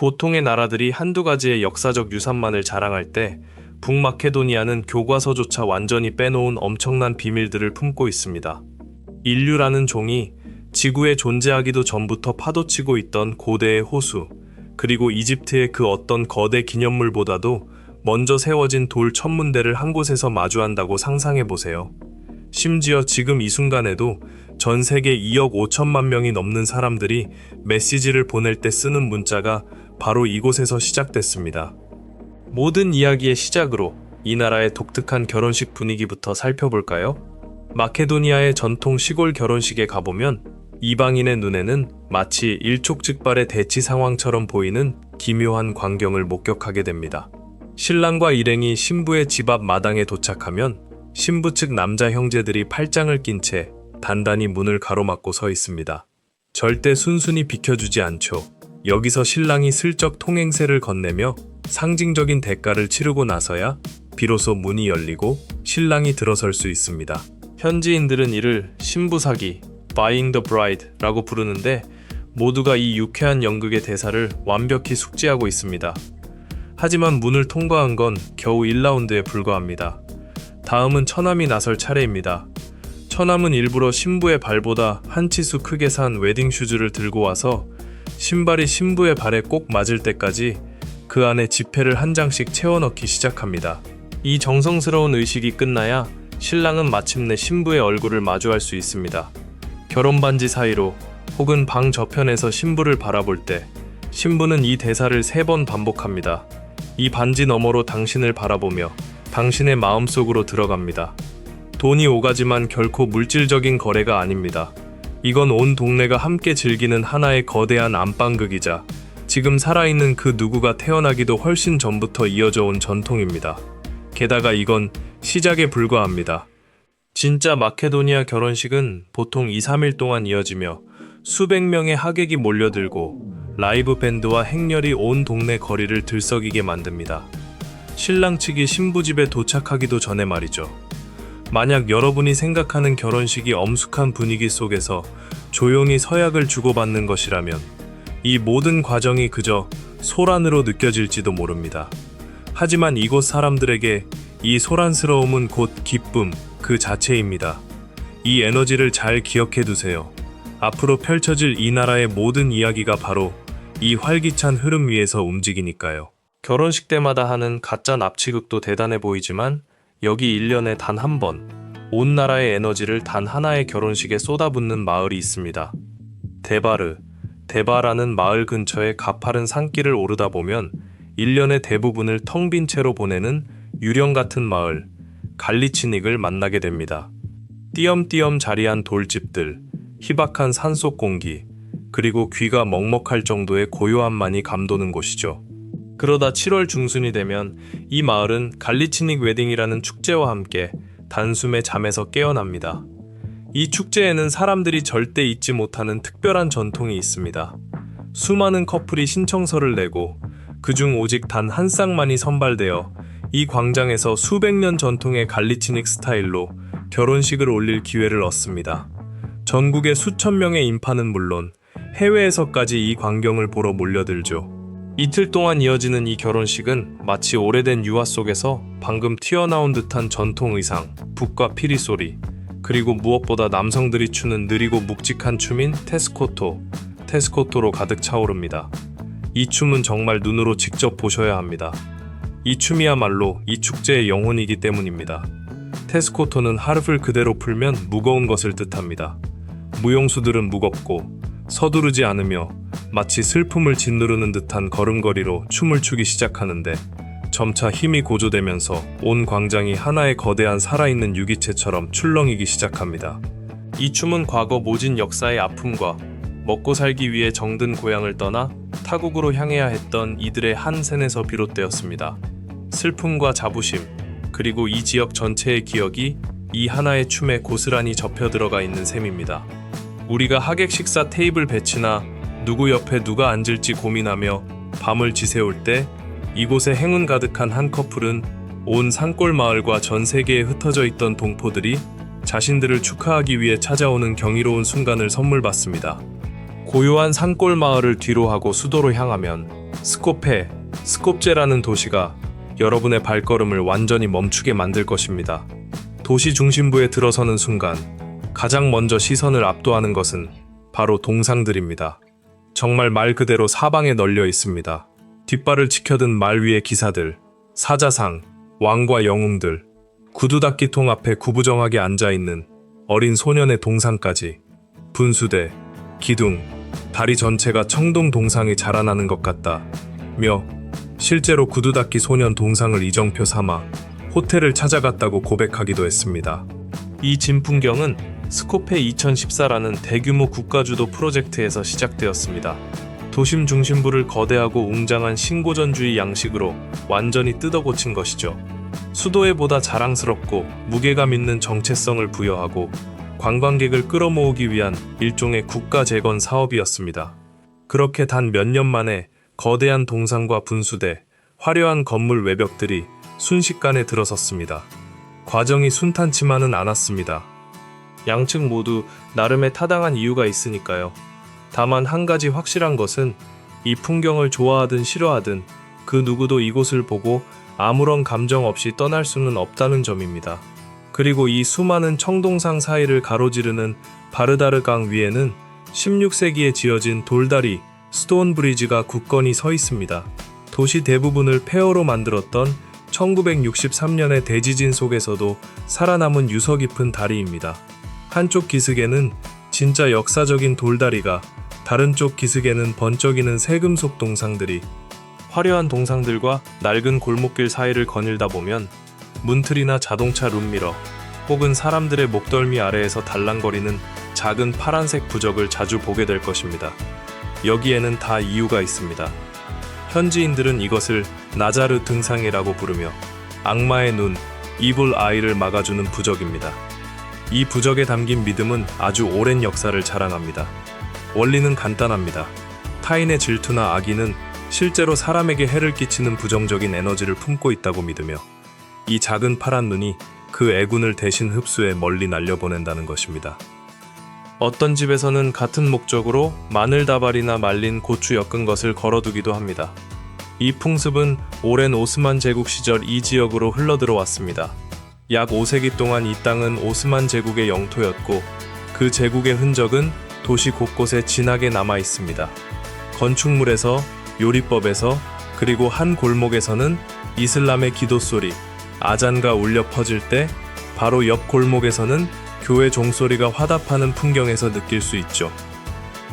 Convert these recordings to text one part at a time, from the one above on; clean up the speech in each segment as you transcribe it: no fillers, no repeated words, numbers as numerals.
보통의 나라들이 한두 가지의 역사적 유산만을 자랑할 때 북마케도니아는 교과서조차 완전히 빼놓은 엄청난 비밀들을 품고 있습니다. 인류라는 종이 지구에 존재하기도 전부터 파도치고 있던 고대의 호수, 그리고 이집트의 그 어떤 거대 기념물보다도 먼저 세워진 돌 천문대를 한 곳에서 마주한다고 상상해보세요. 심지어 지금 이 순간에도 전 세계 2억 5천만 명이 넘는 사람들이 메시지를 보낼 때 쓰는 문자가 바로 이곳에서 시작됐습니다. 모든 이야기의 시작으로 이 나라의 독특한 결혼식 분위기부터 살펴볼까요? 마케도니아의 전통 시골 결혼식에 가보면 이방인의 눈에는 마치 일촉즉발의 대치 상황처럼 보이는 기묘한 광경을 목격하게 됩니다. 신랑과 일행이 신부의 집 앞 마당에 도착하면 신부 측 남자 형제들이 팔짱을 낀 채 단단히 문을 가로막고 서 있습니다. 절대 순순히 비켜주지 않죠. 여기서 신랑이 슬쩍 통행세를 건네며 상징적인 대가를 치르고 나서야 비로소 문이 열리고 신랑이 들어설 수 있습니다. 현지인들은 이를 신부 사기, Buying the Bride라고 부르는데 모두가 이 유쾌한 연극의 대사를 완벽히 숙지하고 있습니다. 하지만 문을 통과한 건 겨우 1라운드에 불과합니다. 다음은 처남이 나설 차례입니다. 처남은 일부러 신부의 발보다 한 치수 크게 산 웨딩 슈즈를 들고 와서 신발이 신부의 발에 꼭 맞을 때까지 그 안에 지폐를 한 장씩 채워 넣기 시작합니다. 이 정성스러운 의식이 끝나야 신랑은 마침내 신부의 얼굴을 마주할 수 있습니다. 결혼 반지 사이로 혹은 방 저편에서 신부를 바라볼 때 신부는 이 대사를 3번 반복합니다. 이 반지 너머로 당신을 바라보며 당신의 마음속으로 들어갑니다. 돈이 오가지만 결코 물질적인 거래가 아닙니다. 이건 온 동네가 함께 즐기는 하나의 거대한 안방극이자 지금 살아있는 그 누구가 태어나기도 훨씬 전부터 이어져 온 전통입니다. 게다가 이건 시작에 불과합니다. 진짜 마케도니아 결혼식은 보통 2-3일 동안 이어지며 수백 명의 하객이 몰려들고 라이브 밴드와 행렬이 온 동네 거리를 들썩이게 만듭니다. 신랑 측이 신부 집에 도착하기도 전에 말이죠. 만약 여러분이 생각하는 결혼식이 엄숙한 분위기 속에서 조용히 서약을 주고받는 것이라면 이 모든 과정이 그저 소란으로 느껴질지도 모릅니다. 하지만 이곳 사람들에게 이 소란스러움은 곧 기쁨 그 자체입니다. 이 에너지를 잘 기억해 두세요. 앞으로 펼쳐질 이 나라의 모든 이야기가 바로 이 활기찬 흐름 위에서 움직이니까요. 결혼식 때마다 하는 가짜 납치극도 대단해 보이지만 여기 1년에 단 한 번, 온 나라의 에너지를 단 하나의 결혼식에 쏟아붓는 마을이 있습니다. 데바르. 데바라는 마을 근처의 가파른 산길을 오르다 보면 1년의 대부분을 텅 빈 채로 보내는 유령 같은 마을, 갈리치닉을 만나게 됩니다. 띄엄띄엄 자리한 돌집들, 희박한 산속 공기, 그리고 귀가 먹먹할 정도의 고요함만이 감도는 곳이죠. 그러다 7월 중순이 되면 이 마을은 갈리치닉 웨딩이라는 축제와 함께 단숨에 잠에서 깨어납니다. 이 축제에는 사람들이 절대 잊지 못하는 특별한 전통이 있습니다. 수많은 커플이 신청서를 내고 그중 오직 단 한 쌍만이 선발되어 이 광장에서 수백 년 전통의 갈리치닉 스타일로 결혼식을 올릴 기회를 얻습니다. 전국의 수천 명의 인파는 물론 해외에서까지 이 광경을 보러 몰려들죠. 이틀 동안 이어지는 이 결혼식은 마치 오래된 유화 속에서 방금 튀어나온 듯한 전통 의상, 북과 피리 소리, 그리고 무엇보다 남성들이 추는 느리고 묵직한 춤인 테스코토로 가득 차오릅니다. 이 춤은 정말 눈으로 직접 보셔야 합니다. 이 춤이야말로 이 축제의 영혼이기 때문입니다. 테스코토는 하르프를 그대로 풀면 무거운 것을 뜻합니다. 무용수들은 무겁고 서두르지 않으며 마치 슬픔을 짓누르는 듯한 걸음걸이로 춤을 추기 시작하는데 점차 힘이 고조되면서 온 광장이 하나의 거대한 살아있는 유기체처럼 출렁이기 시작합니다. 이 춤은 과거 모진 역사의 아픔과 먹고 살기 위해 정든 고향을 떠나 타국으로 향해야 했던 이들의 한 센에서 비롯되었습니다. 슬픔과 자부심, 그리고 이 지역 전체의 기억이 이 하나의 춤에 고스란히 접혀 들어가 있는 셈입니다. 우리가 하객 식사 테이블 배치나 누구 옆에 누가 앉을지 고민하며 밤을 지새울 때 이곳에 행운 가득한 한 커플은 온 산골 마을과 전 세계에 흩어져 있던 동포들이 자신들을 축하하기 위해 찾아오는 경이로운 순간을 선물 받습니다. 고요한 산골 마을을 뒤로하고 수도로 향하면 스콥제라는 도시가 여러분의 발걸음을 완전히 멈추게 만들 것입니다. 도시 중심부에 들어서는 순간 가장 먼저 시선을 압도하는 것은 바로 동상들입니다. 정말 말 그대로 사방에 널려 있습니다. 뒷발을 지켜든 말 위의 기사들, 사자상, 왕과 영웅들, 구두닦이통 앞에 구부정하게 앉아있는 어린 소년의 동상까지 분수대, 기둥, 다리 전체가 청동 동상이 자라나는 것 같다며 실제로 구두닦이 소년 동상을 이정표 삼아 호텔을 찾아갔다고 고백하기도 했습니다. 이 진풍경은 스코페 2014라는 대규모 국가주도 프로젝트에서 시작되었습니다. 도심 중심부를 거대하고 웅장한 신고전주의 양식으로 완전히 뜯어고친 것이죠. 수도에 보다 자랑스럽고 무게감 있는 정체성을 부여하고 관광객을 끌어모으기 위한 일종의 국가 재건 사업이었습니다. 그렇게 단 몇 년 만에 거대한 동상과 분수대, 화려한 건물 외벽들이 순식간에 들어섰습니다. 과정이 순탄치만은 않았습니다. 양측 모두 나름의 타당한 이유가 있으니까요. 다만 한 가지 확실한 것은 이 풍경을 좋아하든 싫어하든 그 누구도 이곳을 보고 아무런 감정 없이 떠날 수는 없다는 점입니다. 그리고 이 수많은 청동상 사이를 가로지르는 바르다르 강 위에는 16세기에 지어진 돌다리, 스톤 브리지가 굳건히 서 있습니다. 도시 대부분을 폐허로 만들었던 1963년의 대지진 속에서도 살아남은 유서 깊은 다리입니다. 한쪽 기슭에는 진짜 역사적인 돌다리가, 다른 쪽 기슭에는 번쩍이는 새금속 동상들이, 화려한 동상들과 낡은 골목길 사이를 거닐다 보면 문틀이나 자동차 룸미러 혹은 사람들의 목덜미 아래에서 달랑거리는 작은 파란색 부적을 자주 보게 될 것입니다. 여기에는 다 이유가 있습니다. 현지인들은 이것을 나자르 등상이라고 부르며 악마의 눈, 이블 아이를 막아주는 부적입니다. 이 부적에 담긴 믿음은 아주 오랜 역사를 자랑합니다. 원리는 간단합니다. 타인의 질투나 악의는 실제로 사람에게 해를 끼치는 부정적인 에너지를 품고 있다고 믿으며 이 작은 파란 눈이 그 애군을 대신 흡수해 멀리 날려보낸다는 것입니다. 어떤 집에서는 같은 목적으로 마늘다발이나 말린 고추 엮은 것을 걸어두기도 합니다. 이 풍습은 오랜 오스만 제국 시절 이 지역으로 흘러들어왔습니다. 약 5세기 동안 이 땅은 오스만 제국의 영토였고 그 제국의 흔적은 도시 곳곳에 진하게 남아 있습니다. 건축물에서, 요리법에서, 그리고 한 골목에서는 이슬람의 기도 소리, 아잔가 울려 퍼질 때 바로 옆 골목에서는 교회 종소리가 화답하는 풍경에서 느낄 수 있죠.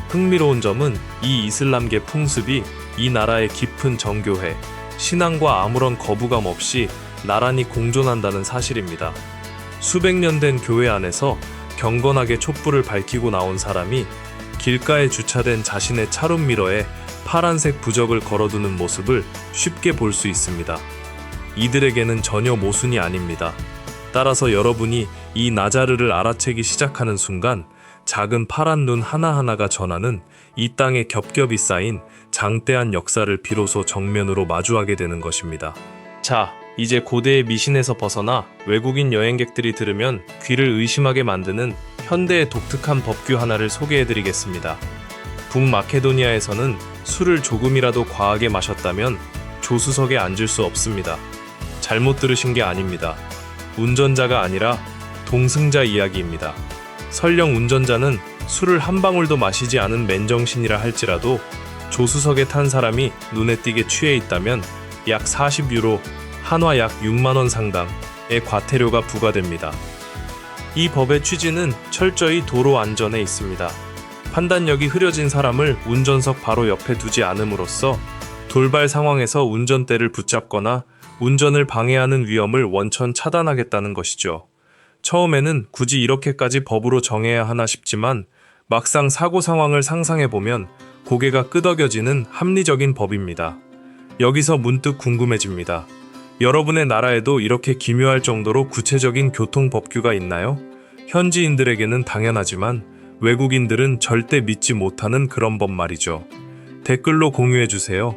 흥미로운 점은 이 이슬람계 풍습이 이 나라의 깊은 정교회, 신앙과 아무런 거부감 없이 나란히 공존한다는 사실입니다. 수백 년 된 교회 안에서 경건하게 촛불을 밝히고 나온 사람이 길가에 주차된 자신의 차룸 미러에 파란색 부적을 걸어두는 모습을 쉽게 볼 수 있습니다. 이들에게는 전혀 모순이 아닙니다. 따라서 여러분이 이 나자르를 알아채기 시작하는 순간 작은 파란 눈 하나하나가 전하는 이 땅에 겹겹이 쌓인 장대한 역사를 비로소 정면으로 마주하게 되는 것입니다. 자, 이제 고대의 미신에서 벗어나 외국인 여행객들이 들으면 귀를 의심하게 만드는 현대의 독특한 법규 하나를 소개해드리겠습니다. 북마케도니아에서는 술을 조금이라도 과하게 마셨다면 조수석에 앉을 수 없습니다. 잘못 들으신 게 아닙니다. 운전자가 아니라 동승자 이야기입니다. 설령 운전자는 술을 한 방울도 마시지 않은 맨정신이라 할지라도 조수석에 탄 사람이 눈에 띄게 취해 있다면 약 40유로, 한화 약 6만원 상당의 과태료가 부과됩니다. 이 법의 취지는 철저히 도로 안전에 있습니다. 판단력이 흐려진 사람을 운전석 바로 옆에 두지 않음으로써 돌발 상황에서 운전대를 붙잡거나 운전을 방해하는 위험을 원천 차단하겠다는 것이죠. 처음에는 굳이 이렇게까지 법으로 정해야 하나 싶지만 막상 사고 상황을 상상해보면 고개가 끄덕여지는 합리적인 법입니다. 여기서 문득 궁금해집니다. 여러분의 나라에도 이렇게 기묘할 정도로 구체적인 교통법규가 있나요? 현지인들에게는 당연하지만 외국인들은 절대 믿지 못하는 그런 법 말이죠. 댓글로 공유해주세요.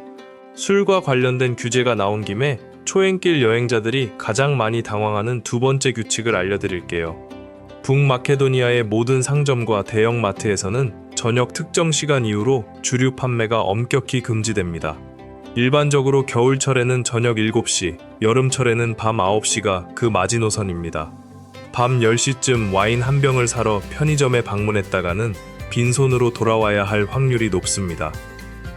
술과 관련된 규제가 나온 김에 초행길 여행자들이 가장 많이 당황하는 두 번째 규칙을 알려드릴게요. 북마케도니아의 모든 상점과 대형 마트에서는 저녁 특정 시간 이후로 주류 판매가 엄격히 금지됩니다. 일반적으로 겨울철에는 저녁 7시, 여름철에는 밤 9시가 그 마지노선입니다. 밤 10시쯤 와인 한 병을 사러 편의점에 방문했다가는 빈손으로 돌아와야 할 확률이 높습니다.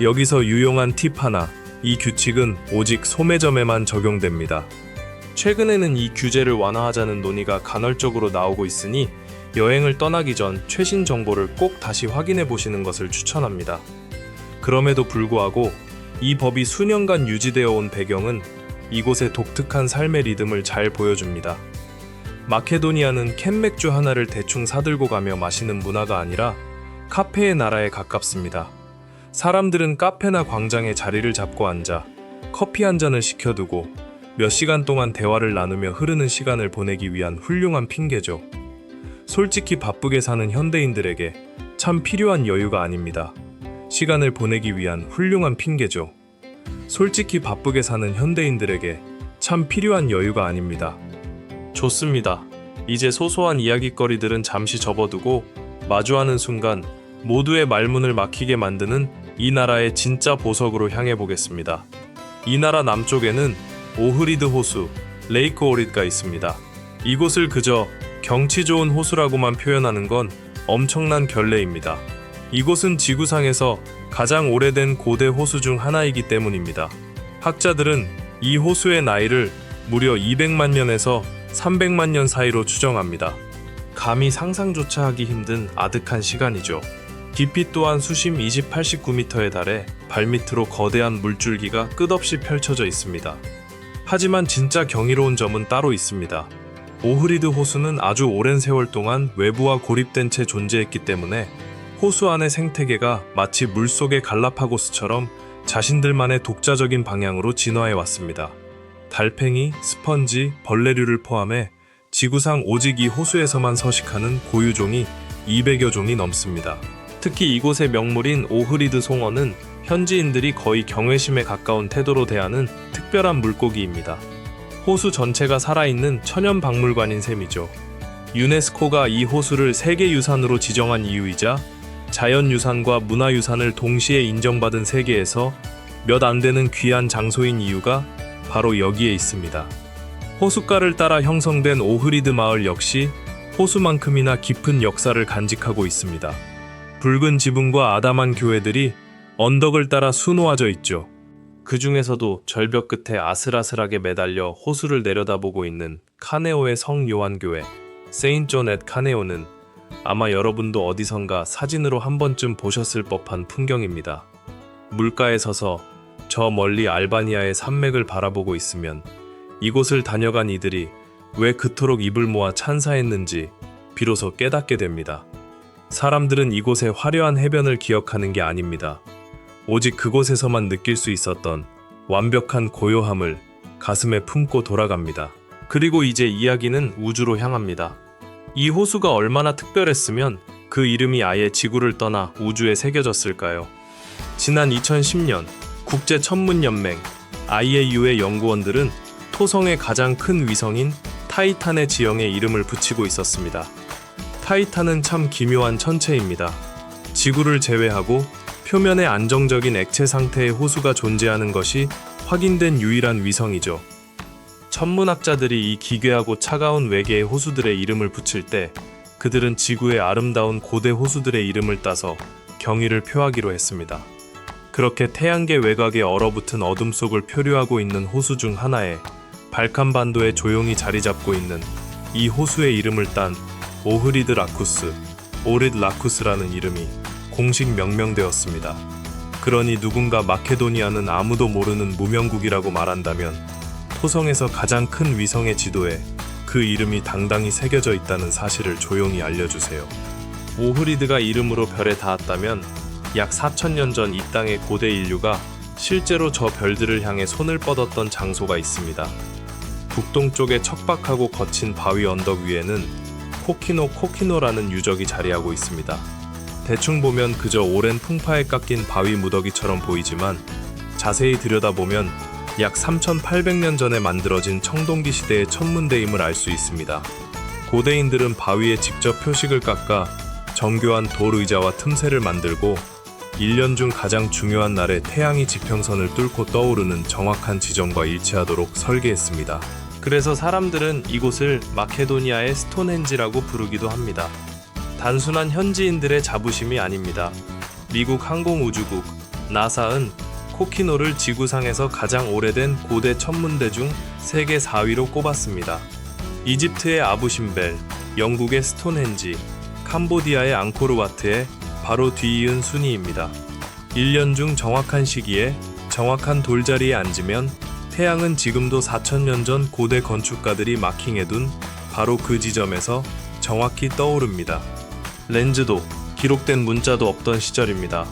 여기서 유용한 팁 하나, 이 규칙은 오직 소매점에만 적용됩니다. 최근에는 이 규제를 완화하자는 논의가 간헐적으로 나오고 있으니 여행을 떠나기 전 최신 정보를 꼭 다시 확인해 보시는 것을 추천합니다. 그럼에도 불구하고 이 법이 수년간 유지되어 온 배경은 이곳의 독특한 삶의 리듬을 잘 보여줍니다. 마케도니아는 캔맥주 하나를 대충 사들고 가며 마시는 문화가 아니라 카페의 나라에 가깝습니다. 사람들은 카페나 광장에 자리를 잡고 앉아 커피 한 잔을 시켜두고 몇 시간 동안 대화를 나누며 흐르는 시간을 보내기 위한 훌륭한 핑계죠. 솔직히 바쁘게 사는 현대인들에게 참 필요한 여유가 아닙니다. 시간을 보내기 위한 훌륭한 핑계죠. 솔직히 바쁘게 사는 현대인들에게 참 필요한 여유가 아닙니다. 좋습니다. 이제 소소한 이야깃거리들은 잠시 접어두고 마주하는 순간 모두의 말문을 막히게 만드는 이 나라의 진짜 보석으로 향해 보겠습니다. 이 나라 남쪽에는 오흐리드 호수, 레이크 오릿가 있습니다. 이곳을 그저 경치 좋은 호수라고만 표현하는 건 엄청난 결례입니다. 이곳은 지구상에서 가장 오래된 고대 호수 중 하나이기 때문입니다. 학자들은 이 호수의 나이를 무려 200만 년에서 300만 년 사이로 추정합니다. 감히 상상조차 하기 힘든 아득한 시간이죠. 깊이 또한 수심 89m에 달해 발밑으로 거대한 물줄기가 끝없이 펼쳐져 있습니다. 하지만 진짜 경이로운 점은 따로 있습니다. 오흐리드 호수는 아주 오랜 세월 동안 외부와 고립된 채 존재했기 때문에 호수 안의 생태계가 마치 물속의 갈라파고스처럼 자신들만의 독자적인 방향으로 진화해 왔습니다. 달팽이, 스펀지, 벌레류를 포함해 지구상 오직 이 호수에서만 서식하는 고유종이 200여 종이 넘습니다. 특히 이곳의 명물인 오흐리드 송어는 현지인들이 거의 경외심에 가까운 태도로 대하는 특별한 물고기입니다. 호수 전체가 살아있는 천연박물관인 셈이죠. 유네스코가 이 호수를 세계유산으로 지정한 이유이자 자연유산과 문화유산을 동시에 인정받은 세계에서 몇 안 되는 귀한 장소인 이유가 바로 여기에 있습니다. 호숫가를 따라 형성된 오흐리드 마을 역시 호수만큼이나 깊은 역사를 간직하고 있습니다. 붉은 지붕과 아담한 교회들이 언덕을 따라 수놓아져 있죠. 그 중에서도 절벽 끝에 아슬아슬하게 매달려 호수를 내려다보고 있는 카네오의 성 요한교회, 세인트 존 앳 카네오는 아마 여러분도 어디선가 사진으로 한 번쯤 보셨을 법한 풍경입니다. 물가에 서서 저 멀리 알바니아의 산맥을 바라보고 있으면 이곳을 다녀간 이들이 왜 그토록 입을 모아 찬사했는지 비로소 깨닫게 됩니다. 사람들은 이곳의 화려한 해변을 기억하는 게 아닙니다. 오직 그곳에서만 느낄 수 있었던 완벽한 고요함을 가슴에 품고 돌아갑니다. 그리고 이제 이야기는 우주로 향합니다. 이 호수가 얼마나 특별했으면 그 이름이 아예 지구를 떠나 우주에 새겨졌을까요? 지난 2010년 국제천문연맹 IAU의 연구원들은 토성의 가장 큰 위성인 타이탄의 지형에 이름을 붙이고 있었습니다. 타이탄은 참 기묘한 천체입니다. 지구를 제외하고 표면에 안정적인 액체 상태의 호수가 존재하는 것이 확인된 유일한 위성이죠. 천문학자들이 이 기괴하고 차가운 외계의 호수들의 이름을 붙일 때 그들은 지구의 아름다운 고대 호수들의 이름을 따서 경의를 표하기로 했습니다. 그렇게 태양계 외곽에 얼어붙은 어둠 속을 표류하고 있는 호수 중 하나에 발칸반도에 조용히 자리 잡고 있는 이 호수의 이름을 딴 오흐리드 라쿠스, 오릿 라쿠스라는 이름이 공식 명명되었습니다. 그러니 누군가 마케도니아는 아무도 모르는 무명국이라고 말한다면 토성에서 가장 큰 위성의 지도에 그 이름이 당당히 새겨져 있다는 사실을 조용히 알려주세요. 오흐리드가 이름으로 별에 닿았다면 약 4,000년 전 이 땅의 고대 인류가 실제로 저 별들을 향해 손을 뻗었던 장소가 있습니다. 북동쪽의 척박하고 거친 바위 언덕 위에는 코키노라는 유적이 자리하고 있습니다. 대충 보면 그저 오랜 풍파에 깎인 바위 무더기처럼 보이지만 자세히 들여다보면 약 3,800년 전에 만들어진 청동기 시대의 천문대임을 알 수 있습니다. 고대인들은 바위에 직접 표식을 깎아 정교한 돌 의자와 틈새를 만들고 1년 중 가장 중요한 날에 태양이 지평선을 뚫고 떠오르는 정확한 지점과 일치하도록 설계했습니다. 그래서 사람들은 이곳을 마케도니아의 스톤헨지라고 부르기도 합니다. 단순한 현지인들의 자부심이 아닙니다. 미국 항공우주국 나사은 코키노를 지구상에서 가장 오래된 고대 천문대 중 세계 4위로 꼽았습니다. 이집트의 아부심벨, 영국의 스톤헨지, 캄보디아의 앙코르와트에 바로 뒤이은 순위입니다. 1년 중 정확한 시기에 정확한 돌자리에 앉으면 태양은 지금도 4,000년 전 고대 건축가들이 마킹해둔 바로 그 지점에서 정확히 떠오릅니다. 렌즈도 기록된 문자도 없던 시절입니다.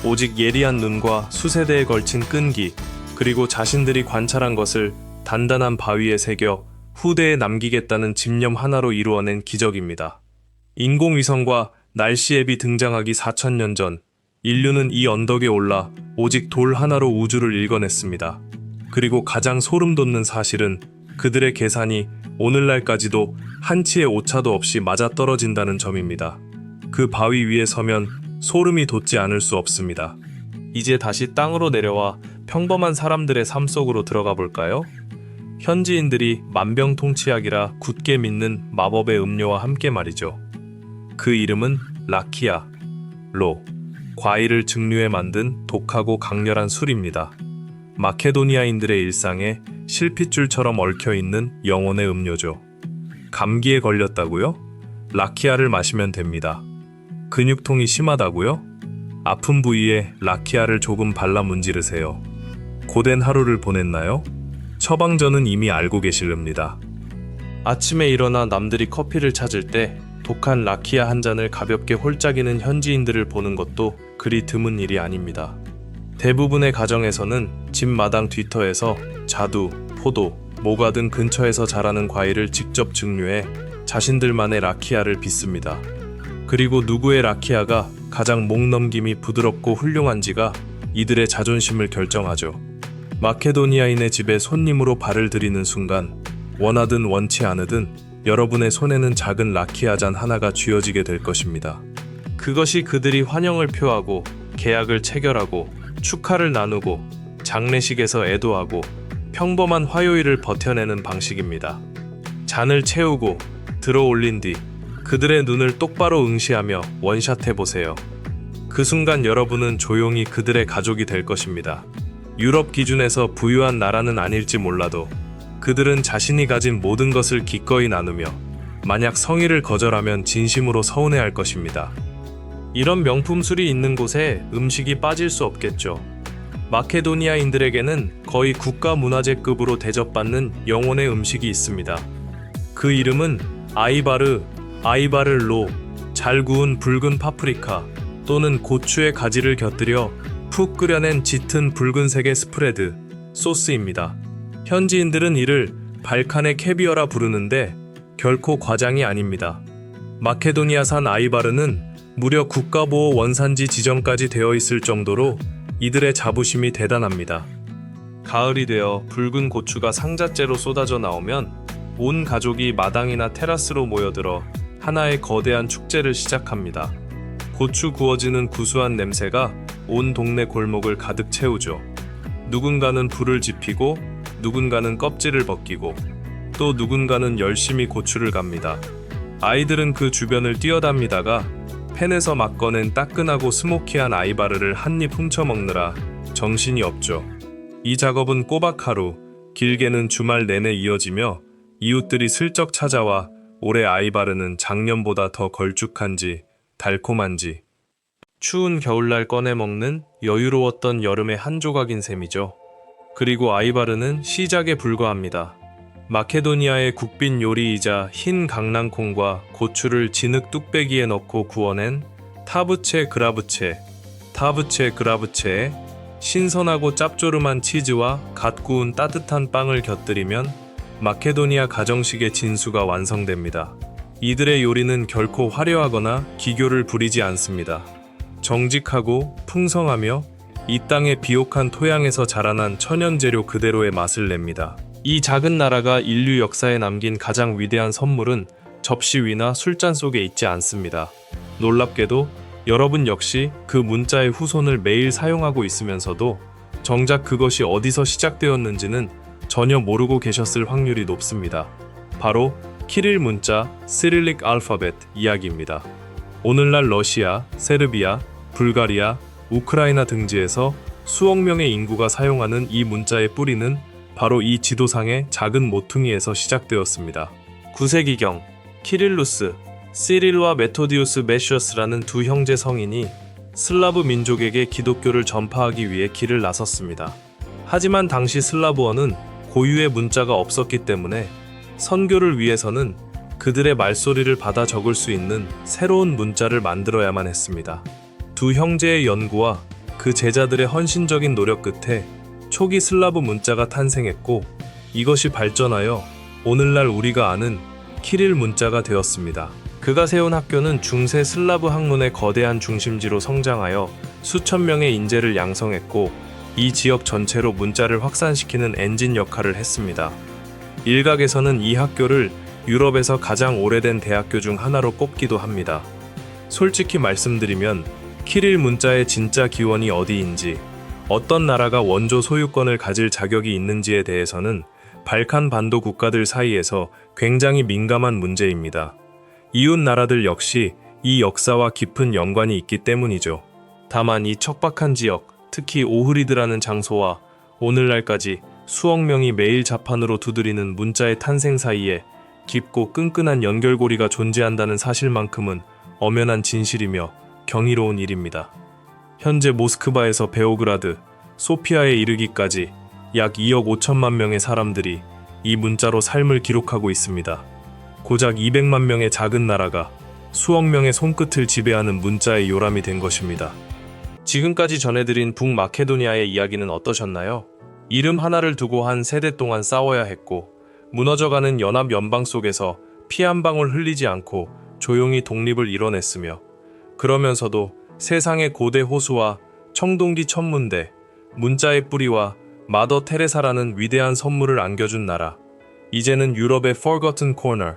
오직 예리한 눈과 수세대에 걸친 끈기, 그리고 자신들이 관찰한 것을 단단한 바위에 새겨 후대에 남기겠다는 집념 하나로 이루어낸 기적입니다. 인공위성과 날씨 앱이 등장하기 4,000년 전, 인류는 이 언덕에 올라 오직 돌 하나로 우주를 읽어냈습니다. 그리고 가장 소름 돋는 사실은 그들의 계산이 오늘날까지도 한치의 오차도 없이 맞아떨어진다는 점입니다. 그 바위 위에 서면 소름이 돋지 않을 수 없습니다. 이제 다시 땅으로 내려와 평범한 사람들의 삶 속으로 들어가 볼까요? 현지인들이 만병통치약이라 굳게 믿는 마법의 음료와 함께 말이죠. 그 이름은 라키아, 로, 과일을 증류해 만든 독하고 강렬한 술입니다. 마케도니아인들의 일상에 실핏줄처럼 얽혀있는 영혼의 음료죠. 감기에 걸렸다고요? 라키아를 마시면 됩니다. 근육통이 심하다고요? 아픈 부위에 라키아를 조금 발라 문지르세요. 고된 하루를 보냈나요? 처방전은 이미 알고 계실렵니다. 아침에 일어나 남들이 커피를 찾을 때 독한 라키아 한 잔을 가볍게 홀짝이는 현지인들을 보는 것도 그리 드문 일이 아닙니다. 대부분의 가정에서는 집 마당 뒤터에서 자두, 포도, 모과 등 근처에서 자라는 과일을 직접 증류해 자신들만의 라키아를 빚습니다. 그리고 누구의 라키아가 가장 목넘김이 부드럽고 훌륭한지가 이들의 자존심을 결정하죠. 마케도니아인의 집에 손님으로 발을 들이는 순간 원하든 원치 않으든 여러분의 손에는 작은 라키아 잔 하나가 쥐어지게 될 것입니다. 그것이 그들이 환영을 표하고 계약을 체결하고 축하를 나누고 장례식에서 애도하고 평범한 화요일을 버텨내는 방식입니다. 잔을 채우고 들어 올린 뒤 그들의 눈을 똑바로 응시하며 원샷해보세요. 그 순간 여러분은 조용히 그들의 가족이 될 것입니다. 유럽 기준에서 부유한 나라는 아닐지 몰라도 그들은 자신이 가진 모든 것을 기꺼이 나누며 만약 성의를 거절하면 진심으로 서운해할 것입니다. 이런 명품술이 있는 곳에 음식이 빠질 수 없겠죠. 마케도니아인들에게는 거의 국가문화재급으로 대접받는 영혼의 음식이 있습니다. 그 이름은 아이바르로, 잘 구운 붉은 파프리카 또는 고추의 가지를 곁들여 푹 끓여낸 짙은 붉은색의 스프레드, 소스입니다. 현지인들은 이를 발칸의 캐비어라 부르는데 결코 과장이 아닙니다. 마케도니아산 아이바르는 무려 국가보호 원산지 지정까지 되어 있을 정도로 이들의 자부심이 대단합니다. 가을이 되어 붉은 고추가 상자째로 쏟아져 나오면 온 가족이 마당이나 테라스로 모여들어 하나의 거대한 축제를 시작합니다. 고추 구워지는 구수한 냄새가 온 동네 골목을 가득 채우죠. 누군가는 불을 지피고 누군가는 껍질을 벗기고 또 누군가는 열심히 고추를 갑니다. 아이들은 그 주변을 뛰어답니다가 팬에서 막 꺼낸 따끈하고 스모키한 아이바르를 한입 훔쳐 먹느라 정신이 없죠. 이 작업은 꼬박 하루, 길게는 주말 내내 이어지며 이웃들이 슬쩍 찾아와 올해 아이바르는 작년보다 더 걸쭉한지 달콤한지 추운 겨울날 꺼내 먹는 여유로웠던 여름의 한 조각인 셈이죠. 그리고 아이바르는 시작에 불과합니다. 마케도니아의 국빈 요리이자 흰 강낭콩과 고추를 진흙 뚝배기에 넣고 구워낸 타브체 그라브체에 신선하고 짭조름한 치즈와 갓 구운 따뜻한 빵을 곁들이면 마케도니아 가정식의 진수가 완성됩니다. 이들의 요리는 결코 화려하거나 기교를 부리지 않습니다. 정직하고 풍성하며 이 땅의 비옥한 토양에서 자라난 천연재료 그대로의 맛을 냅니다. 이 작은 나라가 인류 역사에 남긴 가장 위대한 선물은 접시 위나 술잔 속에 있지 않습니다. 놀랍게도 여러분 역시 그 문자의 후손을 매일 사용하고 있으면서도 정작 그것이 어디서 시작되었는지는 전혀 모르고 계셨을 확률이 높습니다. 바로 키릴 문자, 시릴릭 알파벳 이야기입니다. 오늘날 러시아, 세르비아, 불가리아, 우크라이나 등지에서 수억 명의 인구가 사용하는 이 문자의 뿌리는 바로 이 지도상의 작은 모퉁이에서 시작되었습니다. 9세기경 키릴루스, 시릴과 메토디우스 메시어스라는 두 형제 성인이 슬라브 민족에게 기독교를 전파하기 위해 길을 나섰습니다. 하지만 당시 슬라브어는 고유의 문자가 없었기 때문에 선교를 위해서는 그들의 말소리를 받아 적을 수 있는 새로운 문자를 만들어야만 했습니다. 두 형제의 연구와 그 제자들의 헌신적인 노력 끝에 초기 슬라브 문자가 탄생했고 이것이 발전하여 오늘날 우리가 아는 키릴 문자가 되었습니다. 그가 세운 학교는 중세 슬라브 학문의 거대한 중심지로 성장하여 수천 명의 인재를 양성했고 이 지역 전체로 문자를 확산시키는 엔진 역할을 했습니다. 일각에서는 이 학교를 유럽에서 가장 오래된 대학교 중 하나로 꼽기도 합니다. 솔직히 말씀드리면 키릴 문자의 진짜 기원이 어디인지, 어떤 나라가 원조 소유권을 가질 자격이 있는지에 대해서는 발칸 반도 국가들 사이에서 굉장히 민감한 문제입니다. 이웃 나라들 역시 이 역사와 깊은 연관이 있기 때문이죠. 다만 이 척박한 지역, 특히 오흐리드라는 장소와 오늘날까지 수억 명이 매일 자판으로 두드리는 문자의 탄생 사이에 깊고 끈끈한 연결고리가 존재한다는 사실만큼은 엄연한 진실이며 경이로운 일입니다. 현재 모스크바에서 베오그라드, 소피아에 이르기까지 약 2억 5천만 명의 사람들이 이 문자로 삶을 기록하고 있습니다. 고작 200만 명의 작은 나라가 수억 명의 손끝을 지배하는 문자의 요람이 된 것입니다. 지금까지 전해드린 북마케도니아의 이야기는 어떠셨나요? 이름 하나를 두고 한 세대 동안 싸워야 했고 무너져가는 연합 연방 속에서 피 한 방울 흘리지 않고 조용히 독립을 이뤄냈으며 그러면서도 세상의 고대 호수와 청동기 천문대, 문자의 뿌리와 마더 테레사라는 위대한 선물을 안겨준 나라. 이제는 유럽의 forgotten corner,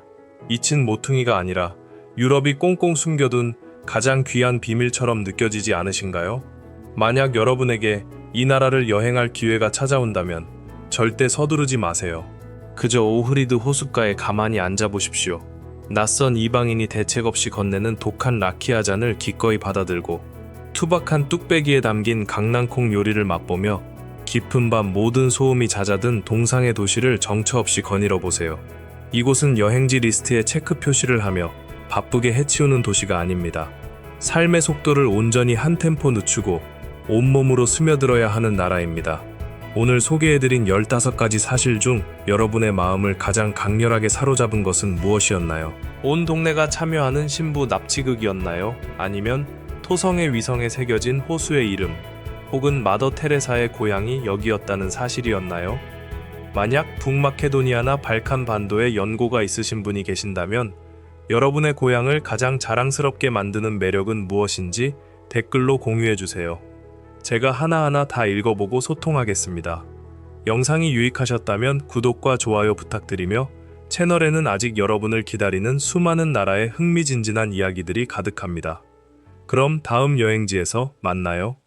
잊힌 모퉁이가 아니라 유럽이 꽁꽁 숨겨둔 가장 귀한 비밀처럼 느껴지지 않으신가요? 만약 여러분에게 이 나라를 여행할 기회가 찾아온다면 절대 서두르지 마세요. 그저 오흐리드 호숫가에 가만히 앉아보십시오. 낯선 이방인이 대책 없이 건네는 독한 라키아 잔을 기꺼이 받아들고 투박한 뚝배기에 담긴 강낭콩 요리를 맛보며 깊은 밤 모든 소음이 잦아든 동상의 도시를 정처 없이 거닐어 보세요. 이곳은 여행지 리스트에 체크 표시를 하며 바쁘게 해치우는 도시가 아닙니다. 삶의 속도를 온전히 한 템포 늦추고 온몸으로 스며들어야 하는 나라입니다. 오늘 소개해드린 15가지 사실 중 여러분의 마음을 가장 강렬하게 사로잡은 것은 무엇이었나요? 온 동네가 참여하는 신부 납치극이었나요? 아니면 토성의 위성에 새겨진 호수의 이름, 혹은 마더 테레사의 고향이 여기였다는 사실이었나요? 만약 북마케도니아나 발칸 반도에 연고가 있으신 분이 계신다면 여러분의 고향을 가장 자랑스럽게 만드는 매력은 무엇인지 댓글로 공유해주세요. 제가 하나하나 다 읽어보고 소통하겠습니다. 영상이 유익하셨다면 구독과 좋아요 부탁드리며 채널에는 아직 여러분을 기다리는 수많은 나라의 흥미진진한 이야기들이 가득합니다. 그럼 다음 여행지에서 만나요.